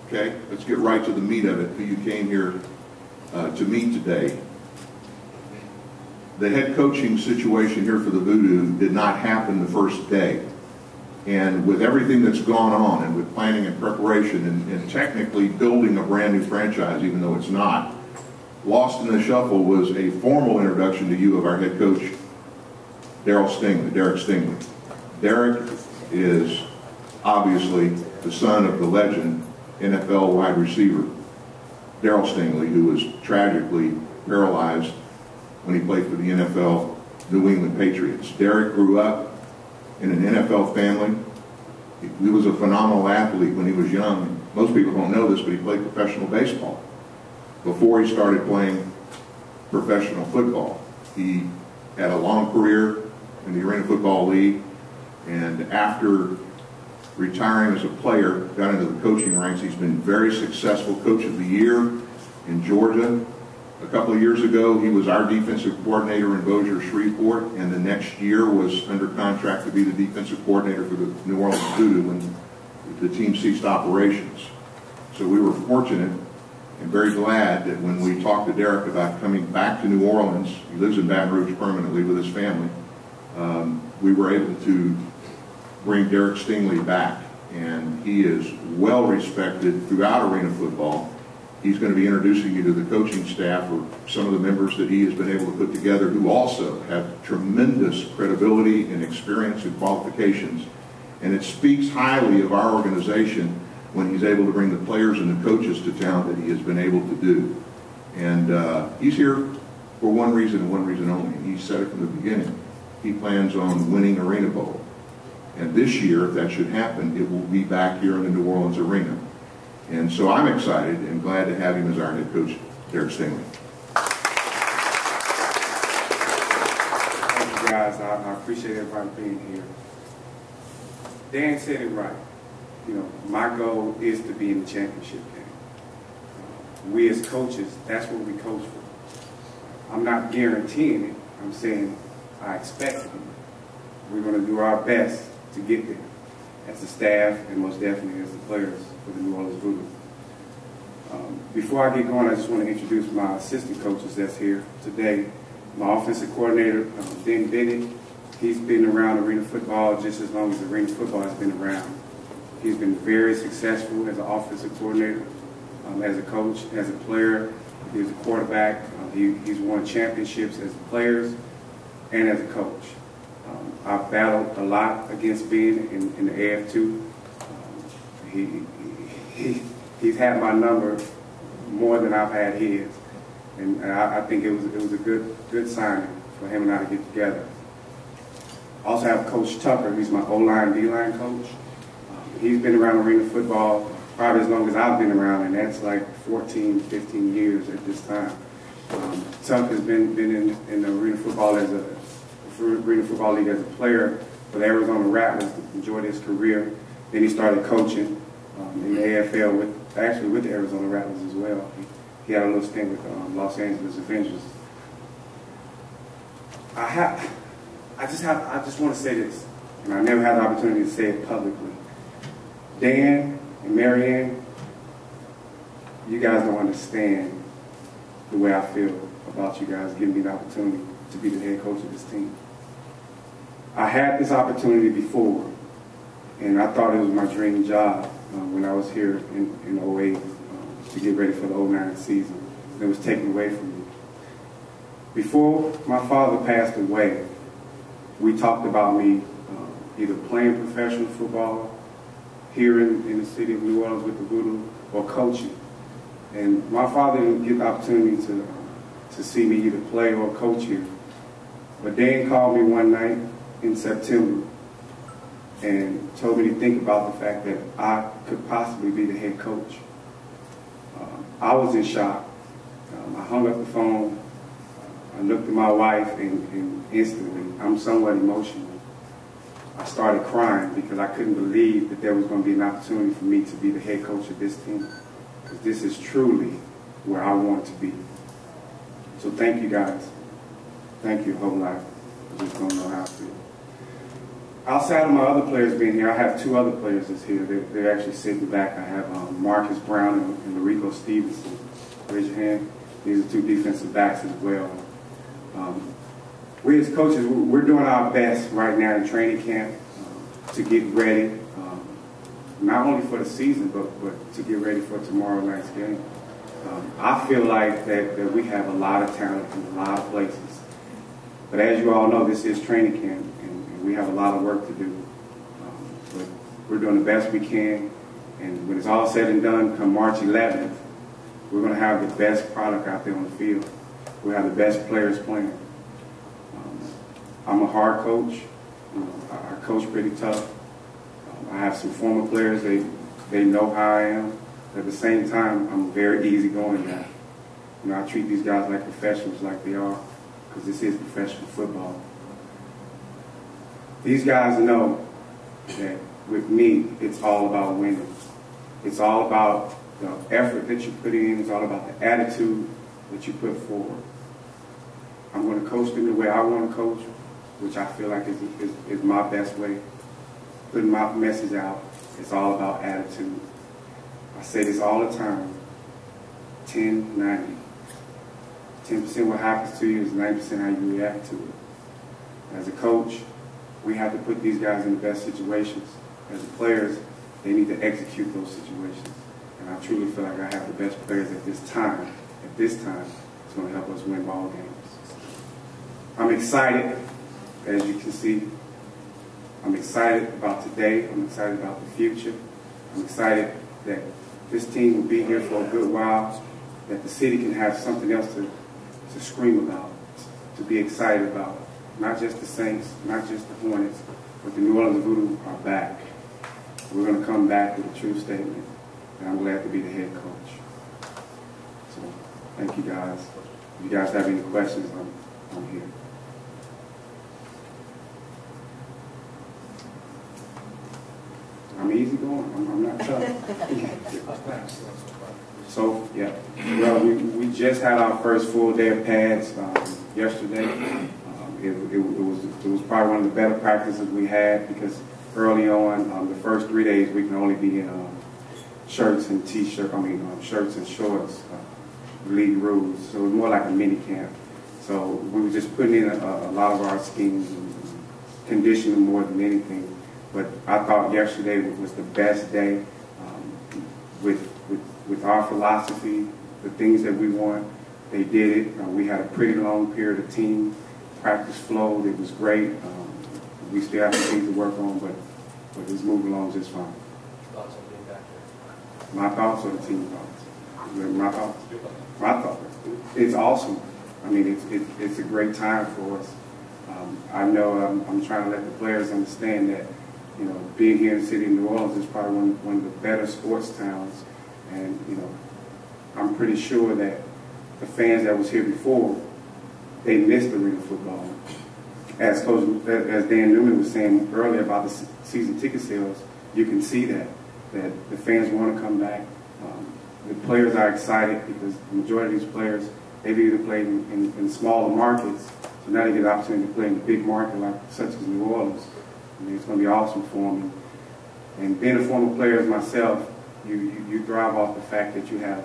Okay, let's get right to the meat of it, who you came here to meet today. The head coaching situation here for the Voodoo did not happen the first day. And with everything that's gone on, and with planning and preparation, and technically building a brand new franchise, even though it's not, lost in the shuffle was a formal introduction to you of our head coach, Derek Stingley. Derek is obviously the son of the legend, NFL wide receiver, Derek Stingley, who was tragically paralyzed when he played for the NFL New England Patriots. Derek grew up in an NFL family. He was a phenomenal athlete when he was young. Most people don't know this, but he played professional baseball before he started playing professional football. He had a long career in the Arena Football League, and after retiring as a player, got into the coaching ranks. He's been very successful Coach of the Year in Georgia. A couple of years ago, he was our defensive coordinator in Bossier Shreveport, and the next year was under contract to be the defensive coordinator for the New Orleans VooDoo when the team ceased operations. So we were fortunate and very glad that when we talked to Derek about coming back to New Orleans, he lives in Baton Rouge permanently with his family, we were able to bring Derek Stingley back, and he is well respected throughout arena football. He's going to be introducing you to the coaching staff or some of the members that he has been able to put together who also have tremendous credibility and experience and qualifications. And it speaks highly of our organization when he's able to bring the players and the coaches to town that he has been able to do. And he's here for one reason and one reason only. He said it from the beginning. He plans on winning Arena Bowl. And this year, if that should happen, it will be back here in the New Orleans Arena. And so I'm excited and glad to have him as our head coach, Derek Stingley. Thank you, guys. I appreciate everybody being here. Dan said it right. You know, my goal is to be in the championship game. We as coaches, that's what we coach for. I'm not guaranteeing it. I'm saying I expect it. We're going to do our best to get there as the staff and most definitely as the players for the New Orleans VooDoo. Before I get going, I just want to introduce my assistant coaches that's here today. My offensive coordinator, Dan Bennett. He's been around arena football just as long as arena football has been around. He's been very successful as an offensive coordinator, as a coach, as a player. He was a quarterback. He's won championships as players and as a coach. I've battled a lot against being in the AF2. He's had my number more than I've had his, and I think it was a good signing for him and I to get together. I also have Coach Tucker. He's my O-line, D-line coach. He's been around arena football probably as long as I've been around, and that's like 14, 15 years at this time. Tuck has been in the arena football league as a player for the Arizona Rattlers the majority of his career. Then he started coaching in the AFL with the Arizona Rattlers as well. He had a little stint with Los Angeles Avengers. I just want to say this, and I never had the opportunity to say it publicly. Dan and Marianne, you guys don't understand the way I feel about you guys giving me the opportunity to be the head coach of this team. I had this opportunity before, and I thought it was my dream job when I was here in 08 to get ready for the 09 season. It was taken away from me. Before my father passed away, we talked about me either playing professional football here in the city of New Orleans with the VooDoo or coaching. And my father didn't get the opportunity to see me either play or coach here. But Dan called me one night in September and told me to think about the fact that I could possibly be the head coach. I was in shock. I hung up the phone. I looked at my wife and instantly, I'm somewhat emotional. I started crying because I couldn't believe that there was going to be an opportunity for me to be the head coach of this team. Because this is truly where I want to be. So thank you guys. Thank you a whole lot. I just don't know how I feel. outside of my other players being here, I have two other players that's here. They're actually sitting back. I have Marcus Brown and Rico Stevenson. Raise your hand. These are two defensive backs as well. We as coaches, we're doing our best right now in training camp to get ready, not only for the season, but to get ready for tomorrow night's game. I feel like that we have a lot of talent in a lot of places. But as you all know, this is training camp, and we have a lot of work to do. But we're doing the best we can, and when it's all said and done, come March 11th, we're going to have the best product out there on the field. We'll have the best players playing. I'm a hard coach. I coach pretty tough. I have some former players. They know how I am. But at the same time, I'm a very easygoing guy. I treat these guys like professionals, like they are, because this is professional football. These guys know that with me, it's all about winning. It's all about the effort that you put in. It's all about the attitude that you put forward. I'm going to coach them the way I want to coach, which I feel like is my best way. Putting my message out, it's all about attitude. I say this all the time, 10-90. 10% what happens to you is 90% how you react to it. As a coach, we have to put these guys in the best situations. As the players, they need to execute those situations. And I truly feel like I have the best players at this time. At this time, it's going to help us win ball games. I'm excited, as you can see. I'm excited about today. I'm excited about the future. I'm excited that this team will be here for a good while, that the city can have something else to scream about, to be excited about. Not just the Saints, not just the Hornets, but the New Orleans VooDoo are back. We're going to come back with a true statement, and I'm glad to be the head coach. So, thank you guys. If you guys have any questions, I'm here. I'm easy going. I'm not tough. So, yeah. Well, we just had our first full day of pads yesterday. It was probably one of the better practices we had because early on, the first 3 days, we can only be in shirts and shirts and shorts, league rules. So it was more like a mini camp. So we were just putting in a lot of our schemes and conditioning more than anything. But I thought yesterday was the best day with our philosophy, the things that we want. They did it. We had a pretty long period of team practice flowed. It was great. We still have some things to work on, but it's moving along just fine. Thoughts on being back there? My thoughts or the team thoughts? My thoughts? My thoughts. It's awesome. I mean, it's a great time for us. I know I'm trying to let the players understand that, being here in the city of New Orleans is probably one of the better sports towns. And, I'm pretty sure that the fans that was here before, they missed arena football. As Dan Newman was saying earlier about the season ticket sales, you can see that the fans want to come back. The players are excited because the majority of these players, they've either played in smaller markets, so now they get the opportunity to play in a big market such as New Orleans. I mean, it's going to be awesome for them. And being a former player as myself, you thrive off the fact that you have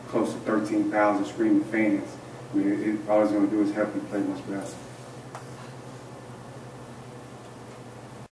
close to 13,000 screaming fans. I mean, all it's going to do is help you play much better.